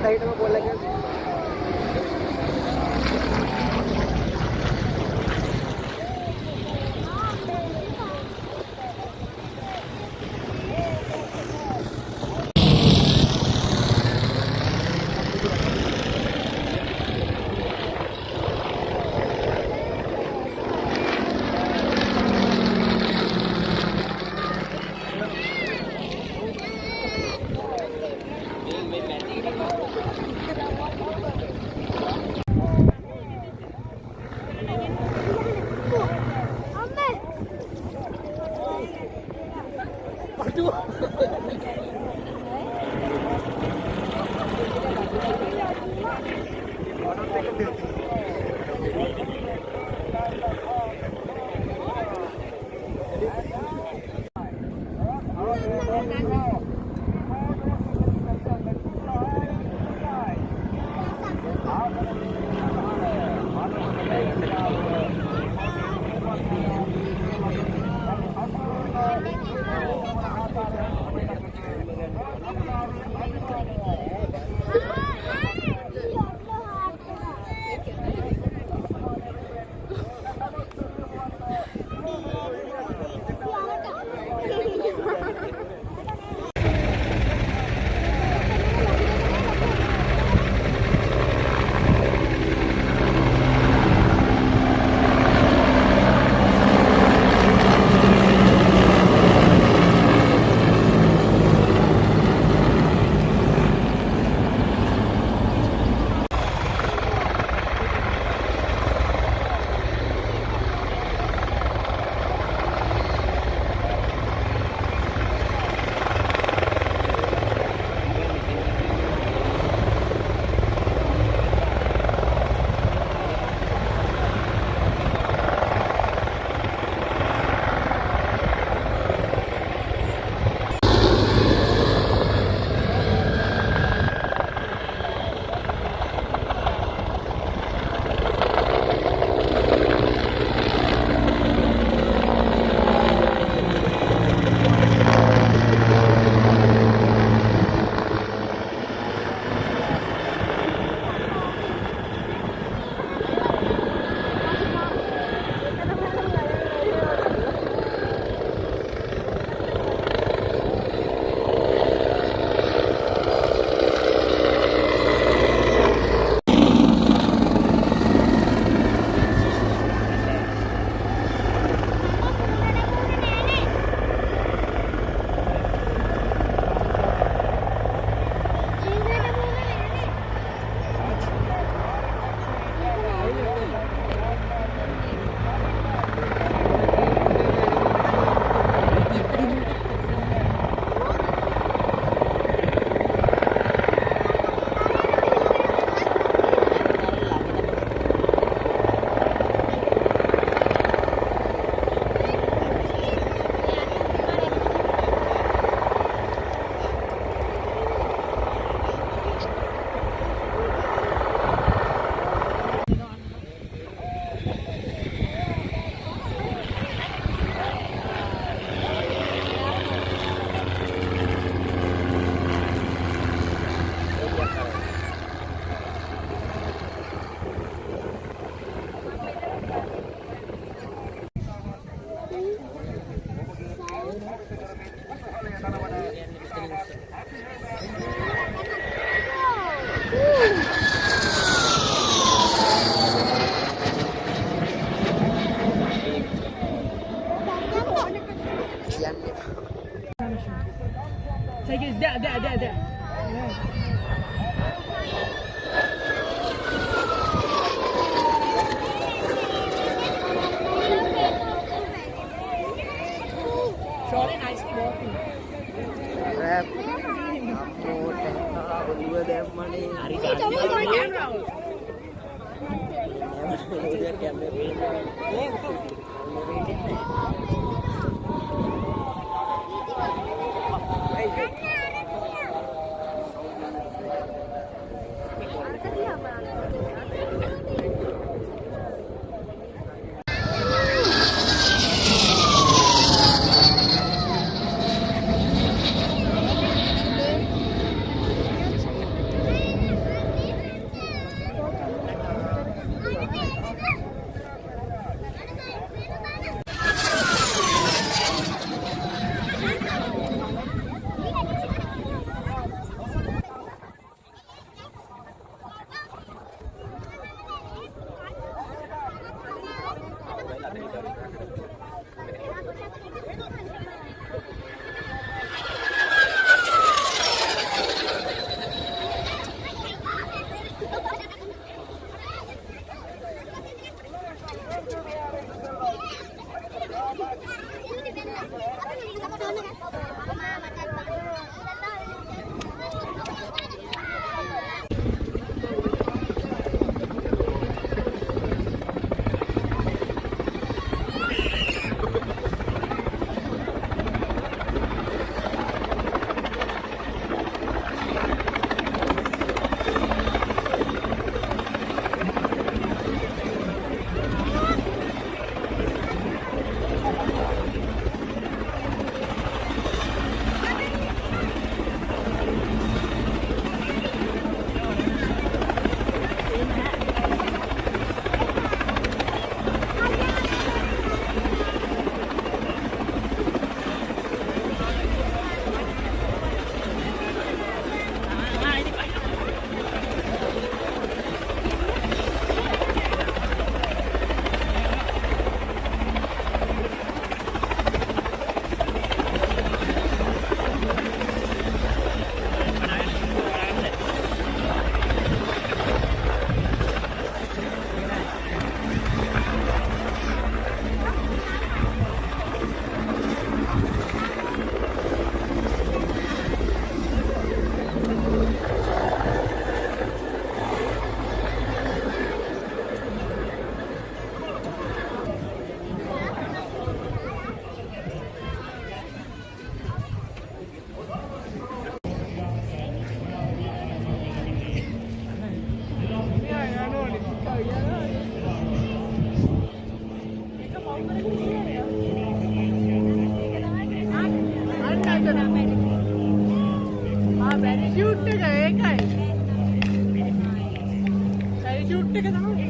Side में बोला गया। Take it there. Surely nicely walking. Rap. Berdua deh money. Hari parachute එක ඒකයි. parachute එක තමයි.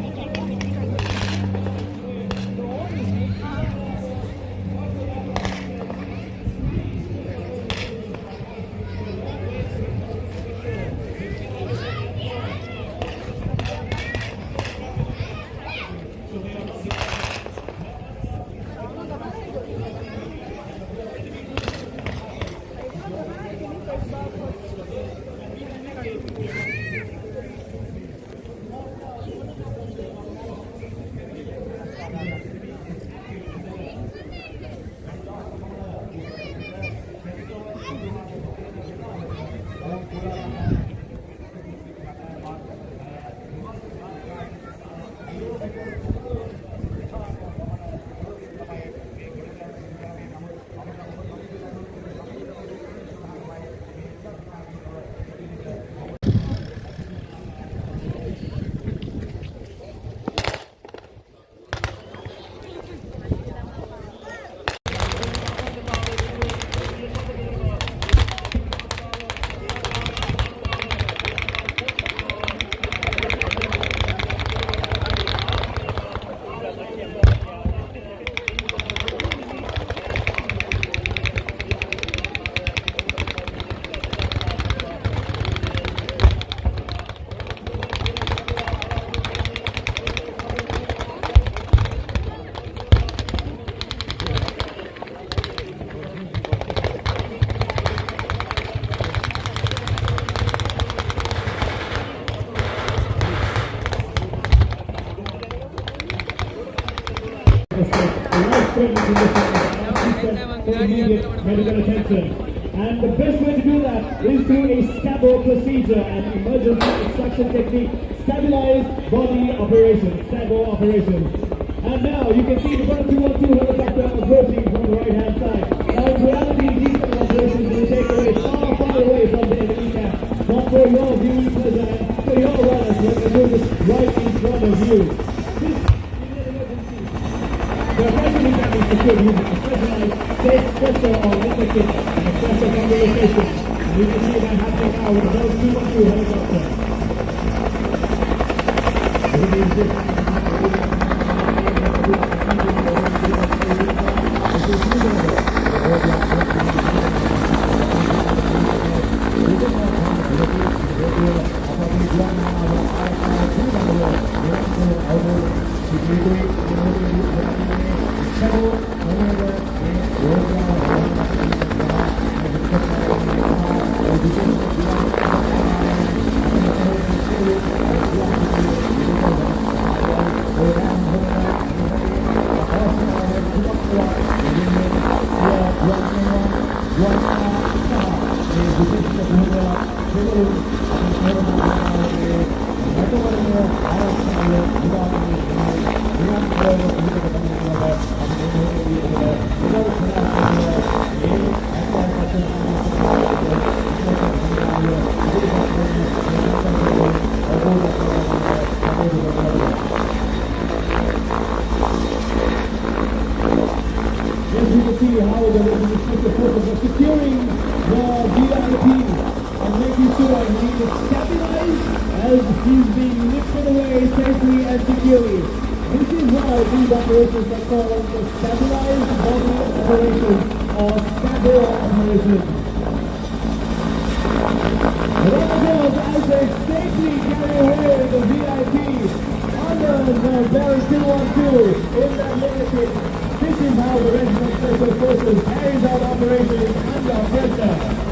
Medical attention. And the best way to do that is through a stabo procedure, an emergency extraction technique, stabilized body operation, stabo operation. And now you can see the 1212 helicopter approaching from the right hand side. Now in reality, these operations will take away far away from the enemy camp. Not for your viewing pleasure and for your awareness when they do this right in front of you. The emergency can be secured using a specialized safe structure or limited and structure communication. And you can see that happening now with the 1212 helicopter. Securing the VIP and making sure he is stabilized as he's being lifted away safely and securely. This is why these operations are called the stabilized body operations or stabo operations. Around the world, as they safely carry away the VIP under the Barry 212 in that limited. This is how the Regiment Special Forces carries out operations under pressure.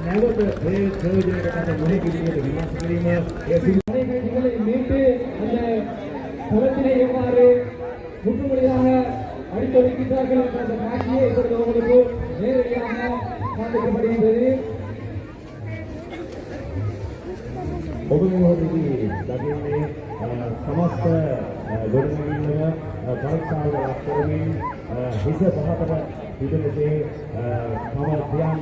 නැවත මේ ප්‍රයෝජනකට මොහොත විදියට විනාශ කිරීම ඒ සිංහලයේ මේකේ அந்த தளத்திலே எவ்வாறு முற்றுமுடியாக அடித்தொடுக்கிறார்கள் என்ற அந்த காட்சியை இப்பொழுது உங்களுக்கு நேரடியாக காண்பிக்கப்படுகின்றது. ඔබ මොහොතදී දකින්නේ समस्त ගොඩනැගිල්ලම පරීක්ෂාවට ලක් කරමින් හිස පහතට පිටුපසේ තම ධ්‍යාන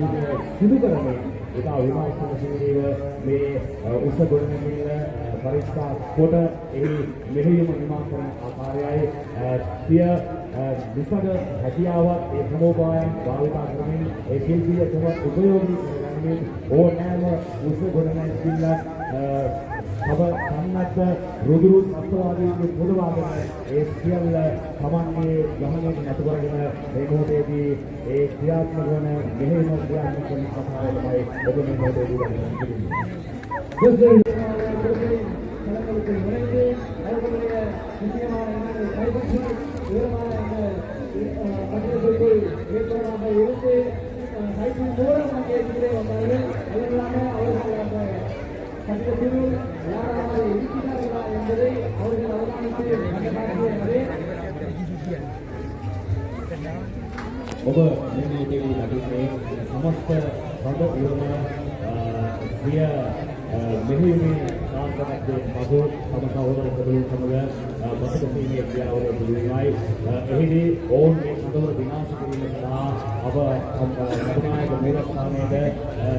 සිදු කරමින් ඒක විමර්ශනශීලීව මේ උස ගොඩනැගිල්ල පරීක්ෂා කොට එහි මෙහෙයුම නිමා කරන ආකාරයයි සිය විසද හැකියාවත් ඒ ප්‍රමෝපායන් භාවිතා කරමින් ඒ ශිල්පීයකම උපයෝගී කරගනිමින් ඕනෑම උස ගොඩනැගිල්ලක් अब සම්මත රුදුරු අපරාධයේ පොදවාගෙන ඒ සියල්ල තමන්ගේ ගමනේ නතු කරගෙන මේ මොහොතේදී ඒ ක්‍රියාත්මක වන මෙහෙම ක්‍රියාත්මක කරන ආකාරයයි ඔබ මේ මොහොතේදී ඔබ මේ දෙවි ලැබුණේ සමස්ත බඳ උරම සිය මෙහෙයුමේ සාර්ථකත්වයේ මගෝ තම සහෝදර සහෝදරයන් සමග බසකසීමේ ක්‍රියාවල දුරුවයි එහිදී ඔවුන් මේ සඳවර විනාශ කිරීම සඳහා අප කටුනායක මූලස්ථානයේ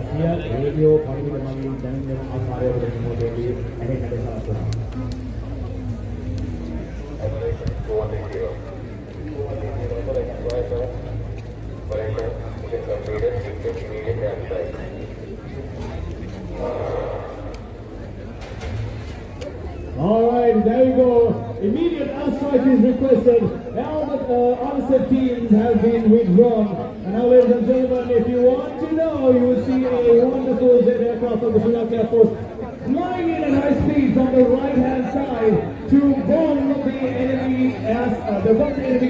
සිය රේඩියෝ පරිවිද මගින් දැනුම් දෙන ආකාරයට දෙනෝදේදී ඇහෙන්නට සලස්වනවා. All right, there you go. Immediate airstrike is requested. Now that onset teams have been withdrawn. And now, ladies and gentlemen, if you want to know, you will see a wonderful jet aircraft of the Sri Lanka Air Force flying in at high speeds on the right-hand side to bomb the enemy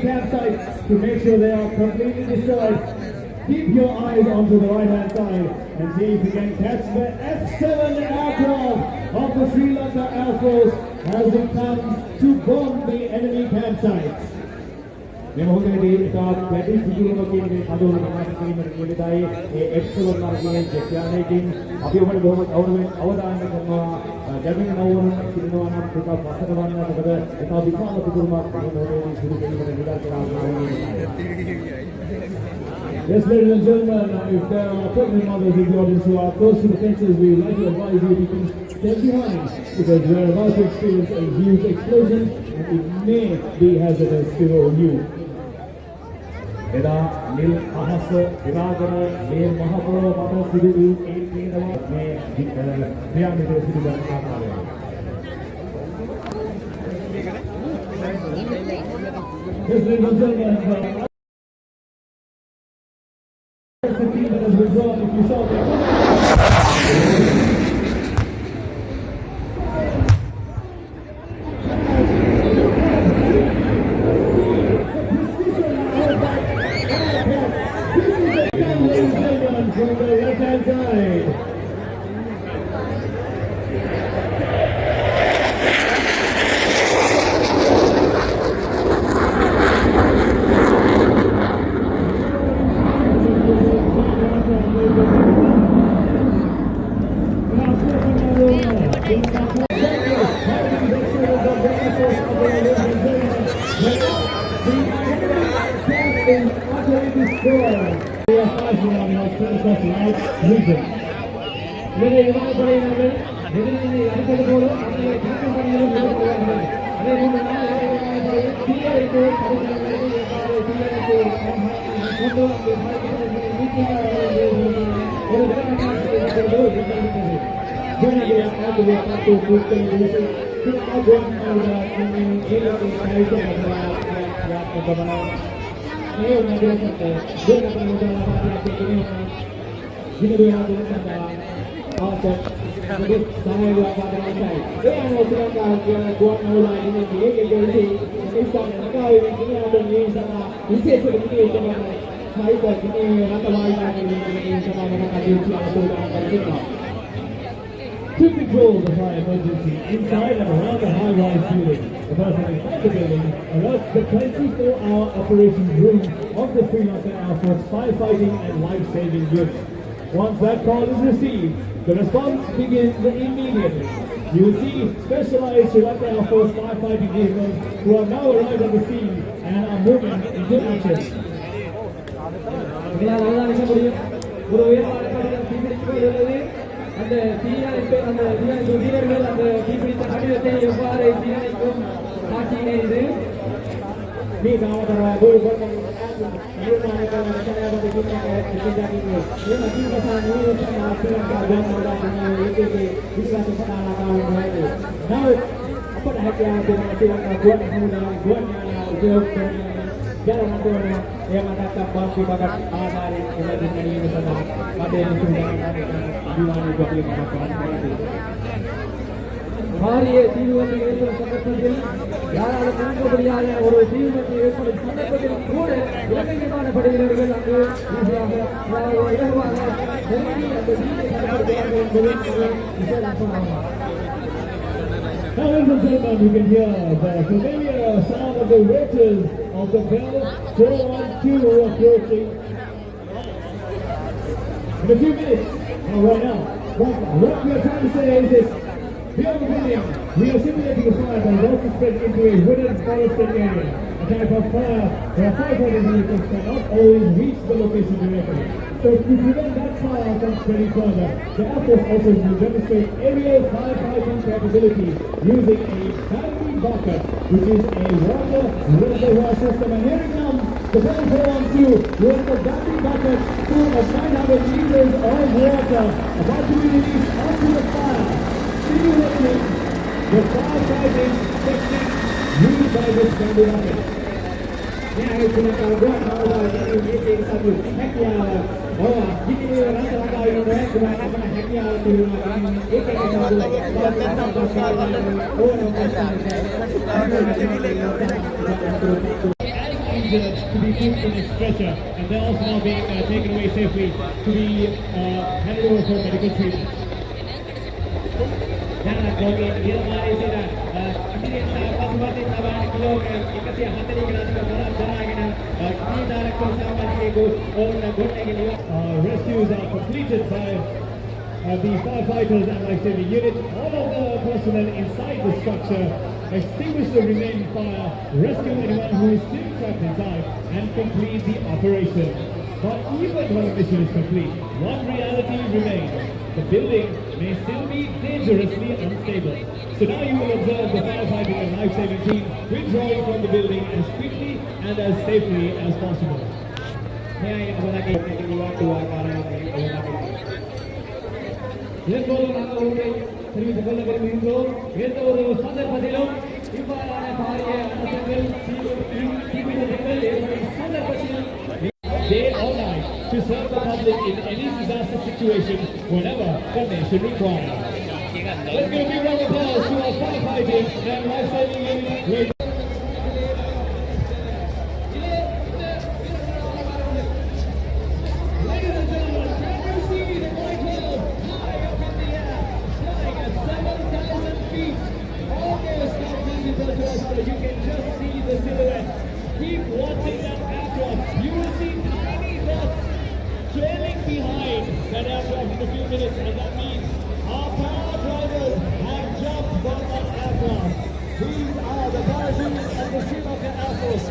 campsites to make sure they are completely destroyed. Keep your eyes onto the right-hand side and see if you can catch the F-7 aircraft of the Sri Lanka Air Force as it comes to bomb the enemy campsites. මේ මොහොතේදී එක පැටි පිටුමකින් මේ කඩවල විනාශ කිරීමට නියමිතයි ඒ F-7 මාර්ගයේ ජෙට්යානයකින් අපි ඔබට බොහොම අවධානය කරනවා ගැමින් නවුරුන් සිටිනවා නම් ටිකක් වසර ගන්න මොකද ඒක විශාල පිටුමක් මේ මොහොතේදී සිදු කිරීමට නිරත කරනවා. Yes, ladies and gentlemen, if there are pregnant mothers in the audience who are close to the fences, we would like to advise you to stay behind because we are about to experience a huge explosion and it may be hazardous to you. එදා නිල් අහස විරාගන මේ මහ පොළොව මත සිදු වූ ඒ පීඩනවත් මේ ක්‍රියාමිතව සිදු කරන ආකාරය. Yes, ladies and gentlemen, the team that has withdrawn, if you saw that. From the left-hand side. To control the fire emergency inside and around the high-rise building, the person inside the building alerts the 24-hour operations room of the Sri Lanka Air Force Firefighting and Life-Saving Unit. Once that call is received, the response begins immediately. You see specialized Sri Lanka Air Force firefighting vehicles who have now arrived at the scene and are moving into action. உங்களால் அவதானிக்க முடியும் ஒரு உயர்வான கடிதம் தீப்பிடித்து உள்ளது அந்த தீயணைப்பு வீரர்கள் அந்த தீப்பிடித்த கடிதத்தை எவ்வாறு தீயணைக்கும் காட்சியினை இது Ni tahu kalau guru bermain ini mana kalau saya ada di sini kita ini ini kita sana ini kita akan berjalan jalan ini bisa kita lakukan ini. Now apa dah kita dengan buat ujian jalan nanti yang ada kapal di bagat ada di sini sana pada yang sudah di mana juga boleh makan. பாரிய தீவிரத்தை ஏற்படும் சந்தர்ப்பத்தில் யாராலும் தாங்க முடியாத ஒரு தீவிரத்தை ஏற்படும் சந்தர்ப்பத்தில் கூட இலங்கைக்கான படையினர்கள் அங்கு இலகுவாக நெருங்கி அந்த தீயை கண்டுபிடிக்கிறார்கள் என்பது விசேஷமாகும். Ladies and gentlemen, you can hear the familiar sound of the waiters of the bell 412 approaching. In a few minutes, right now, what we are trying to say is this. We are beginning. We are simulating a fire that is also spread into a wooded forested area. A type of fire where firefighting vehicles cannot always reach the location directly. So to prevent that fire from spreading further, the Air Force also will demonstrate aerial firefighting capability using a battery bucket, which is a water reservoir system. And here it comes, the Bell 412 with the battery bucket full of 900 liters of water about to be released onto the fire. Simulating the firefighting technique used by this battery bucket. Now it's going to go on using satu hekya. Oh, jika rasa ini dah cuma apa hekya tu to be put in a stretcher, and they're also now being taken away safely to be handed over for medical treatment. Jangan kopi dia mari sila. Ini saya pasupati taban kilo ikasi hateri kena juga berat berat kena. Ini darah bersama dengan orang guna ini. Rescues are completed by the firefighters and life-saving unit. All of the personnel inside the structure extinguish the remaining fire, rescue anyone who is still trapped inside, and complete the operation. But even when the mission is complete, one reality remains. The building may still be dangerously unstable. So now you will observe the firefighting and life-saving team withdrawing from the building as quickly and as safely as possible. Day or night to serve the public in any disaster situation whenever the nation requires. Let's give a big round of applause to our firefighting and life-saving unit. Ladies and gentlemen, can you see the white whale high up in the air, flying at 7,000 feet? Almost not visible to us, but you can just see the silhouette. Keep watching that aircraft. You will see tiny dots trailing behind that aircraft in a few minutes, and that means our power drivers have jumped from that aircraft. These are the parachutes of the Sri Lanka Air Force.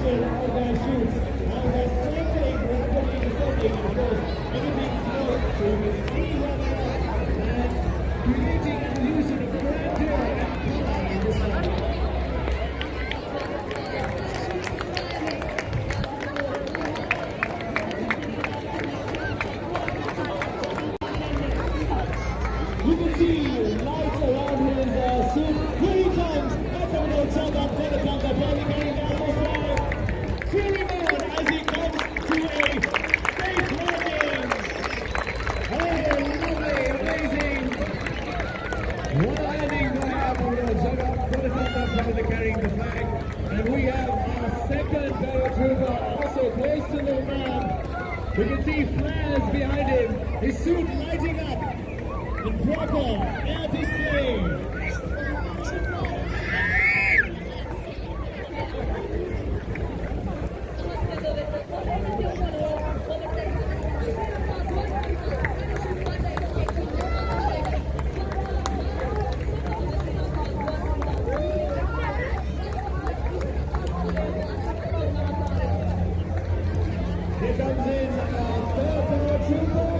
action of their shoots, as they're circling, rapidly descending, of course, everything slow, so you can see where they are, and creating an illusion of grandeur and power in this one. You can see lights around his suit. Here he comes. That's how they tell them to come. They're barely getting Air Force flag. Cheering on as he comes to a safe landing. Oh, lovely, amazing. What a landing by Airport. Zaga, Protocol carrying the flag. And we have our second paratrooper also close to the man. We can see flares behind him. His suit lighting up. In proper air display. Here comes in third paratrooper.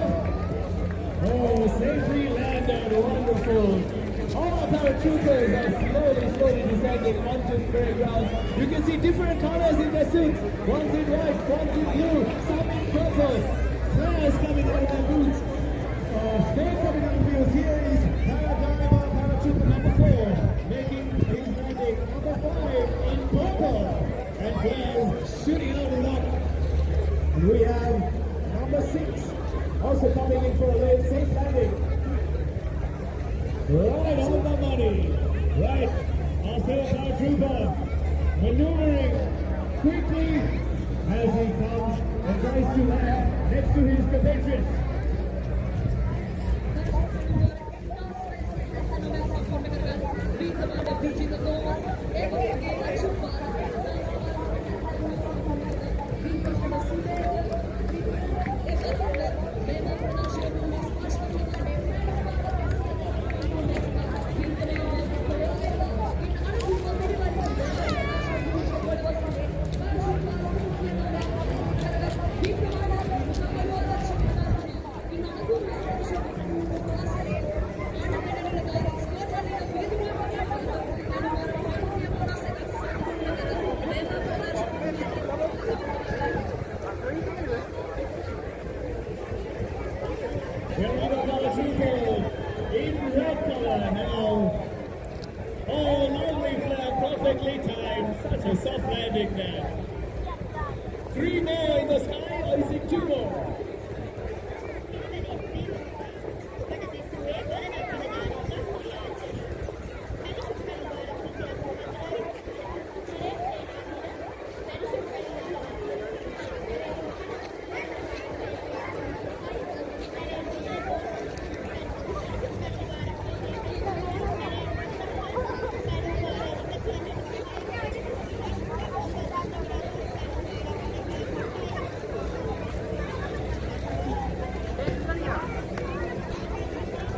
Oh, safely landed, wonderful. All our paratroopers are slowly descending onto the ground. You can see different colors in their suits. One's in white, one's in blue, some in purple. Flares coming out of their boots. Smoke coming out of the wheels. Here is paratrooper number 4, making his landing. Number 5 in purple. And flares shooting out the rock. And we have number 6. Also coming in for a safe landing. Right on the money. Right. Also paratrooper maneuvering quickly as he comes and tries to land next to his compatriots. Here we go, paratrooper in red color now. Oh, lovely flag, perfectly timed. Such a soft landing there. 3 more in the sky, or is it 2 more?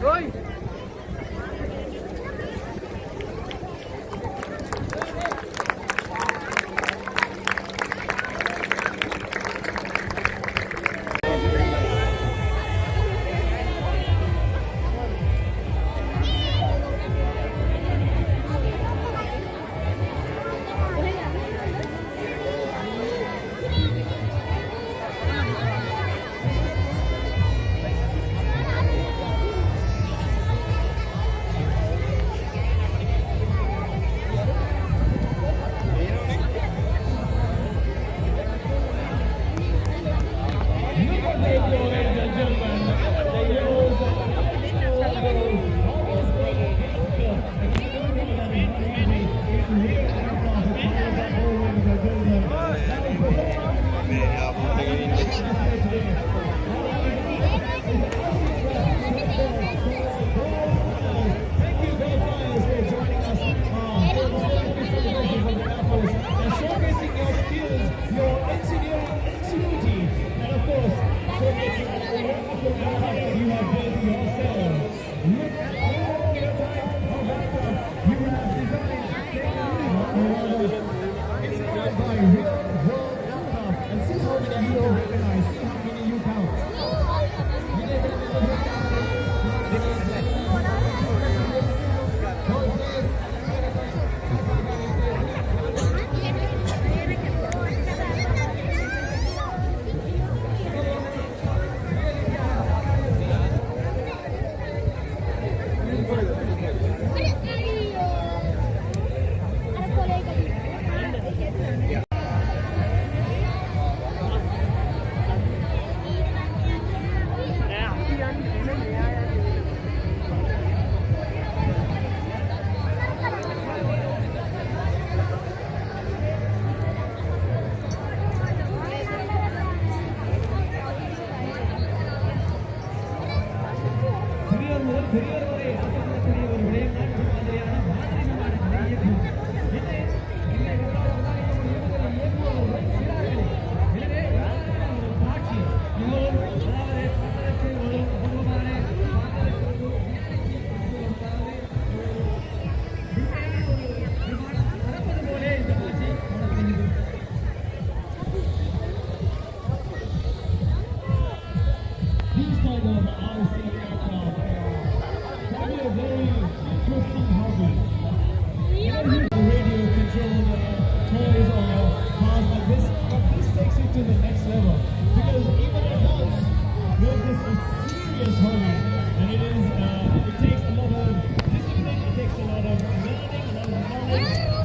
Oi!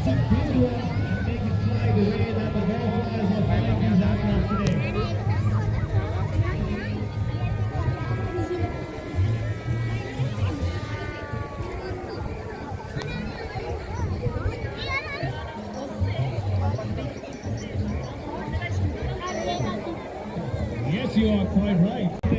some big one and make it fly the way that the ball flies are flying these aircraft today. Yes, you are quite right.